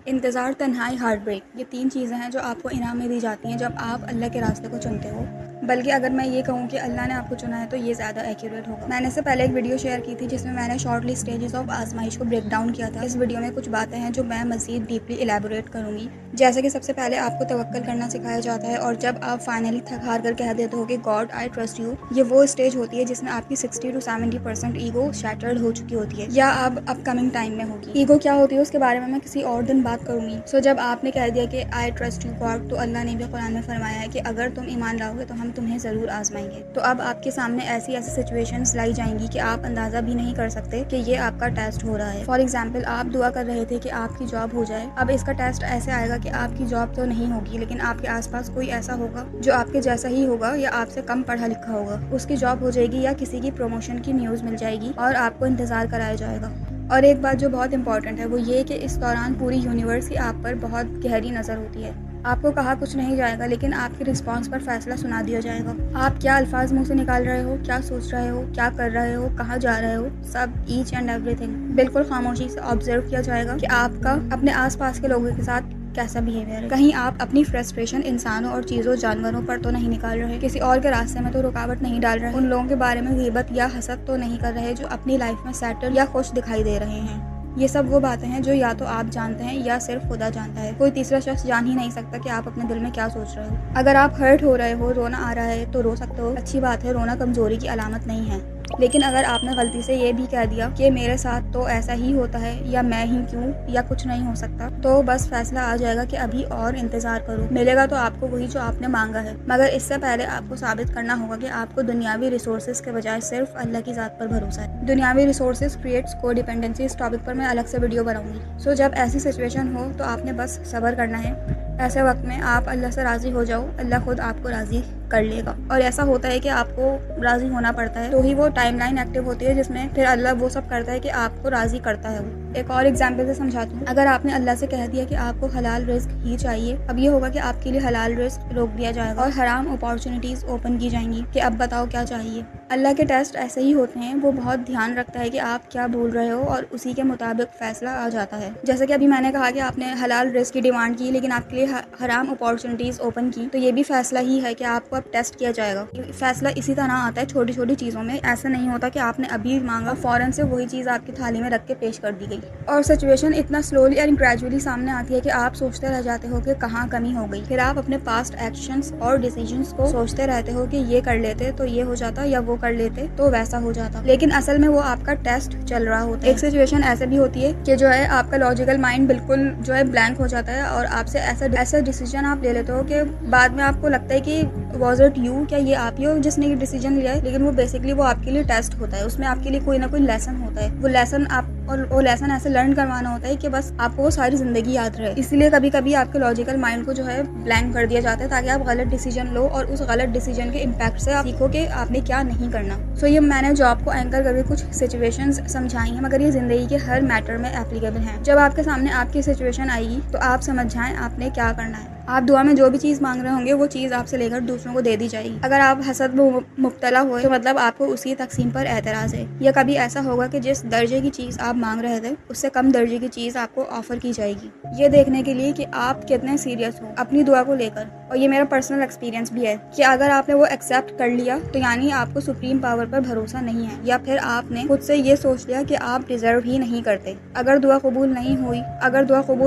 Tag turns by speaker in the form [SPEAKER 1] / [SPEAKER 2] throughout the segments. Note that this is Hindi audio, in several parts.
[SPEAKER 1] इंतज़ार, तन्हाई, हार्ट ब्रेक, ये 3 चीज़ें हैं जो आपको इनाम में दी जाती हैं जब आप अल्लाह के रास्ते को चुनते हो। बल्कि अगर मैं ये कहूँ कि अल्लाह ने आपको चुना है तो ये ज़्यादा एक्यूरेट होगा। मैंने इससे पहले एक वीडियो शेयर की थी जिसमें मैंने शॉर्टली स्टेजेस ऑफ आजमाइश को ब्रेक डाउन किया था। इस वीडियो में कुछ बातें हैं जो मैं मज़ीद डीपली एलैबोरेट करूँगी। जैसे कि सबसे पहले आपको तवक्कल करना सिखाया जाता है, और जब आप फाइनली थक हार कर कह देते हो कि गॉड आई ट्रस्ट यू, ये वो स्टेज होती है जिसमें आपकी 60 to 70% ईगो शैटर्ड हो चुकी होती है, या अब अपकमिंग टाइम में होगी। ईगो क्या होती है उसके बारे में मैं किसी और दिन बात करूंगी। सो जब आपने कह दिया कि आई ट्रस्ट यू गॉड, तो अल्लाह ने भी कुरान में फरमाया है कि अगर तुम ईमान लाओगे तो हम तुम्हें ज़रूर आजमाएंगे। तो अब आपके सामने ऐसी ऐसी सिचुएशंस लाई जाएंगी कि आप अंदाज़ा भी नहीं कर सकते कि ये आपका टेस्ट हो रहा है। फॉर एग्जाम्पल, आप दुआ कर रहे थे कि आपकी जॉब हो जाए। अब इसका टेस्ट ऐसे आएगा कि आपकी जॉब तो नहीं होगी, लेकिन आपके आसपास कोई ऐसा होगा जो आपके जैसा ही होगा या आपसे कम पढ़ा लिखा होगा। उसकी जॉब हो जाएगी या किसी की प्रमोशन की न्यूज़ मिल जाएगी और आपको इंतज़ार कराया जाएगा। और एक बात जो बहुत इंपॉर्टेंट है वो ये कि इस दौरान पूरी यूनिवर्स की आप पर बहुत गहरी नज़र होती है। आपको कहा कुछ नहीं जाएगा, लेकिन आपके रिस्पांस पर फैसला सुना दिया जाएगा। आप क्या अल्फाज मुंह से निकाल रहे हो, क्या सोच रहे हो, क्या कर रहे हो, कहाँ जा रहे हो, सब ईच एंड एवरीथिंग बिल्कुल खामोशी से ऑब्जर्व किया जाएगा कि आपका अपने आसपास के लोगों के साथ कैसा बिहेवियर है। कहीं आप अपनी फ्रस्ट्रेशन इंसानों और चीज़ों, जानवरों पर तो नहीं निकाल रहे, किसी और के रास्ते में तो रुकावट नहीं डाल रहे, उन लोगों के बारे में गीबत या हसद तो नहीं कर रहे जो अपनी लाइफ में सेटल या खुश दिखाई दे रहे हैं। ये सब वो बातें हैं जो या तो आप जानते हैं या सिर्फ खुदा जानता है। कोई तीसरा शख्स जान ही नहीं सकता कि आप अपने दिल में क्या सोच रहे हो। अगर आप हर्ट हो रहे हो, रोना आ रहा है, तो रो सकते हो, अच्छी बात है, रोना कमजोरी की अलामत नहीं है। लेकिन अगर आपने गलती से ये भी कह दिया कि मेरे साथ तो ऐसा ही होता है, या मैं ही क्यों, या कुछ नहीं हो सकता, तो बस फैसला आ जाएगा कि अभी और इंतजार करो, मिलेगा तो आपको वही जो आपने मांगा है। मगर इससे पहले आपको साबित करना होगा कि आपको दुनियावी रिसोर्सेज के बजाय सिर्फ अल्लाह की ज़ात पर भरोसा है। दुनियावी रिसोर्सेज क्रिएट्स कोडिपेंडेंसी, इस टॉपिक पर मैं अलग से वीडियो बनाऊंगी। सो जब ऐसी सिचुएशन हो तो आपने बस सब्र करना है। ऐसे वक्त में आप अल्लाह से राज़ी हो जाओ, अल्लाह खुद आपको राज़ी कर लेगा। और ऐसा होता है कि आपको राज़ी होना पड़ता है तो ही वो टाइमलाइन एक्टिव होती है जिसमें फिर अल्लाह वो सब करता है कि आपको राज़ी करता है। वो एक और एग्जांपल से समझाती हूँ। अगर आपने अल्लाह से कह दिया कि आपको हलाल रिस्क ही चाहिए, अब ये होगा कि आपके लिए हलाल रिस्क रोक दिया जाएगा और हराम अपॉर्चुनिटीज़ ओपन की जाएंगी कि अब बताओ क्या चाहिए। अल्लाह के टेस्ट ऐसे ही होते हैं, वो बहुत ध्यान रखता है कि आप क्या बोल रहे हो और उसी के मुताबिक फैसला आ जाता है। जैसे कि अभी मैंने कहा कि आपने हलाल रिस्क की डिमांड की लेकिन आपके लिए हराम अपॉर्चुनिटीज़ ओपन की, तो ये भी फैसला ही है कि आपको अब टेस्ट किया जाएगा। फैसला इसी तरह आता है छोटी छोटी चीज़ों में। ऐसा नहीं होता कि आपने अभी मांगा फ़ौरन से वही चीज़ आपकी थाली में रख के पेश कर दी गई। और सिचुएशन इतना स्लोली और ग्रेजुअली सामने आती है कि आप सोचते रह जाते हो कि कहाँ कमी हो गई। फिर आप अपने पास्ट एक्शंस और डिसीजंस को सोचते रहते हो कि ये कर लेते तो ये हो जाता, या वो कर लेते तो वैसा हो जाता, लेकिन असल में वो आपका टेस्ट चल रहा होता है। एक सिचुएशन ऐसे भी होती है कि जो है आपका लॉजिकल माइंड बिल्कुल जो है ब्लैंक हो जाता है और आपसे ऐसा डिसीजन आप ले लेते हो कि बाद में आपको लगता है कि वॉज इट यू, क्या ये आप ही हो जिसने ये डिसीजन लिया है। लेकिन वो बेसिकली वो आपके लिए टेस्ट होता है, उसमें आपके लिए कोई ना कोई लेसन होता है। वो लेसन आप और वो लेसन ऐसे लर्न करवाना होता है कि बस आपको वो सारी जिंदगी याद रहे। इसीलिए कभी कभी आपके लॉजिकल माइंड को जो है ब्लैंक कर दिया जाता है ताकि आप गलत डिसीजन लो और उस गलत डिसीजन के इम्पैक्ट से आप सीखो कि आपने क्या नहीं करना। सो ये मैंने जॉब को एंकर करके कुछ सिचुएशंस समझाई हैं, मगर ये जिंदगी के हर मैटर में एप्लीकेबल हैं। जब आपके सामने आपकी सिचुएशन आएगी तो आप समझ जाएं आपने क्या करना है। आप दुआ में जो भी चीज़ मांग रहे होंगे वो चीज़ आपसे लेकर दूसरों को दे दी जाएगी। अगर आप हसद में मुब्तला हुए तो मतलब आपको उसकी तकसीम पर एतराज़ है, या कभी ऐसा होगा कि जिस दर्जे की चीज़ आप मांग रहे थे उससे कम दर्जे की चीज़ आपको ऑफर की जाएगी, ये देखने के लिए कि आप कितने सीरियस हो अपनी दुआ को लेकर। और ये मेरा पर्सनल एक्सपीरियंस भी है कि अगर आपने वो एक्सेप्ट कर लिया तो यानी आपको सुप्रीम पावर पर भरोसा नहीं है, या फिर आपने खुद से ये सोच लिया कि आप डिजर्व ही नहीं करते। अगर दुआ कबूल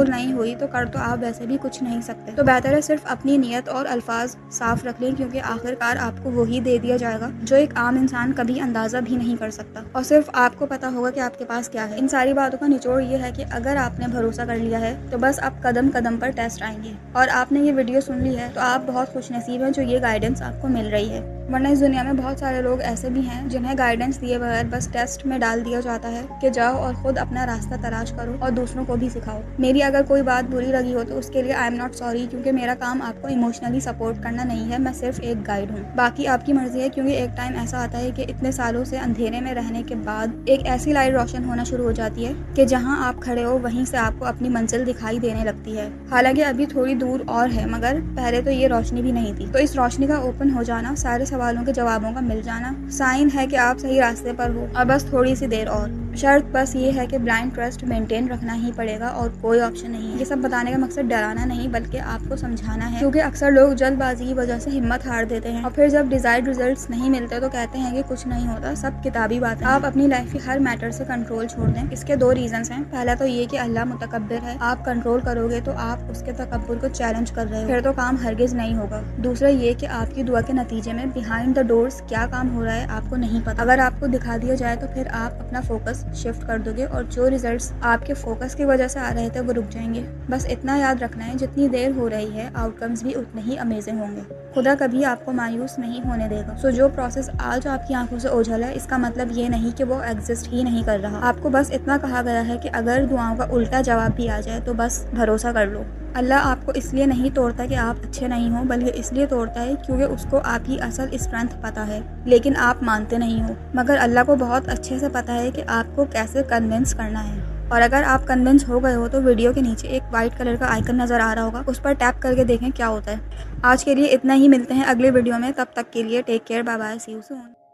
[SPEAKER 1] नहीं हुई तो कर तो आप वैसे भी कुछ नहीं सकते। तो बेहतर है सिर्फ अपनी नीयत और अल्फाज साफ रख लें, क्योंकि आखिरकार आपको वही दे दिया जाएगा जो एक आम इंसान कभी अंदाजा भी नहीं कर सकता, और सिर्फ आपको पता होगा कि आपके पास क्या है। इन सारी बातों का निचोड़ ये है कि अगर आपने भरोसा कर लिया है तो बस अब कदम कदम पर टेस्ट आएंगे। और आपने ये वीडियो सुन ली है तो आप बहुत खुशनसीब हैं जो ये गाइडेंस आपको मिल रही है, वरना इस दुनिया में बहुत सारे लोग ऐसे भी हैं जिन्हें गाइडेंस दिए बगैर बस टेस्ट में डाल दिया जाता है कि जाओ और खुद अपना रास्ता तलाश करो और दूसरों को भी सिखाओ। मेरी अगर कोई बात बुरी लगी हो तो उसके लिए आई एम नॉट सॉरी, क्योंकि मेरा काम आपको इमोशनली सपोर्ट करना नहीं है, मैं सिर्फ एक गाइड हूँ। बाकी आपकी मर्जी है, क्योंकि एक टाइम ऐसा आता है कि इतने सालों से अंधेरे में रहने के बाद एक ऐसी लाइट रोशन होना शुरू हो जाती है कि जहाँ आप खड़े हो वहीं से आपको अपनी मंजिल दिखाई देने लगती है। हालांकि अभी थोड़ी दूर और है, मगर पहले तो ये रोशनी भी नहीं थी। तो इस रोशनी का ओपन हो जाना, सारे सवालों के जवाबों का मिल जाना साइन है कि आप सही रास्ते पर हो, और बस थोड़ी सी देर और। शर्त बस ये है कि ब्लाइंड ट्रस्ट मेंटेन रखना ही पड़ेगा और कोई ऑप्शन नहीं है। ये सब बताने का मकसद डराना नहीं बल्कि आपको समझाना है, क्योंकि अक्सर लोग जल्दबाजी की वजह से हिम्मत हार देते हैं और फिर जब डिजायर्ड रिजल्ट्स नहीं मिलते तो कहते हैं कि कुछ नहीं होता, सब किताबी बात है। आप अपनी लाइफ की हर मैटर से कंट्रोल छोड़ दें। इसके 2 रीजंस हैं। पहला तो ये कि अल्लाह मुतकब्बिर है, आप कंट्रोल करोगे तो आप उसके तकब्बुर को चैलेंज कर रहे हो, फिर तो काम हरगिज नहीं होगा। दूसरा ये कि आपकी दुआ के नतीजे में बिहाइंड द डोर्स क्या काम हो रहा है आपको नहीं पता। अगर आपको दिखा दिया जाए तो फिर आप अपना फोकस शिफ्ट कर दोगे और जो रिजल्ट्स आपके फोकस की वजह से आ रहे थे वो रुक जाएंगे। बस इतना याद रखना है, जितनी देर हो रही है आउटकम्स भी उतने ही अमेजिंग होंगे। खुदा कभी आपको मायूस नहीं होने देगा। सो जो प्रोसेस आज आपकी आंखों से ओझल है, इसका मतलब ये नहीं कि वो एग्जिस्ट ही नहीं कर रहा। आपको बस इतना कहा गया है कि अगर दुआओं का उल्टा जवाब भी आ जाए तो बस भरोसा कर लो। अल्लाह आपको इसलिए नहीं तोड़ता कि आप अच्छे नहीं हो, बल्कि इसलिए तोड़ता है क्योंकि उसको आपकी असल स्ट्रेंथ पता है, लेकिन आप मानते नहीं हो। मगर अल्लाह को बहुत अच्छे से पता है कि आपको कैसे कन्विंस करना है। और अगर आप कन्विंस हो गए हो तो वीडियो के नीचे एक वाइट कलर का आइकन नज़र आ रहा होगा, उस पर टैप करके देखें क्या होता है। आज के लिए इतना ही, मिलते हैं अगले वीडियो में। तब तक के लिए take care, bye bye, see you soon.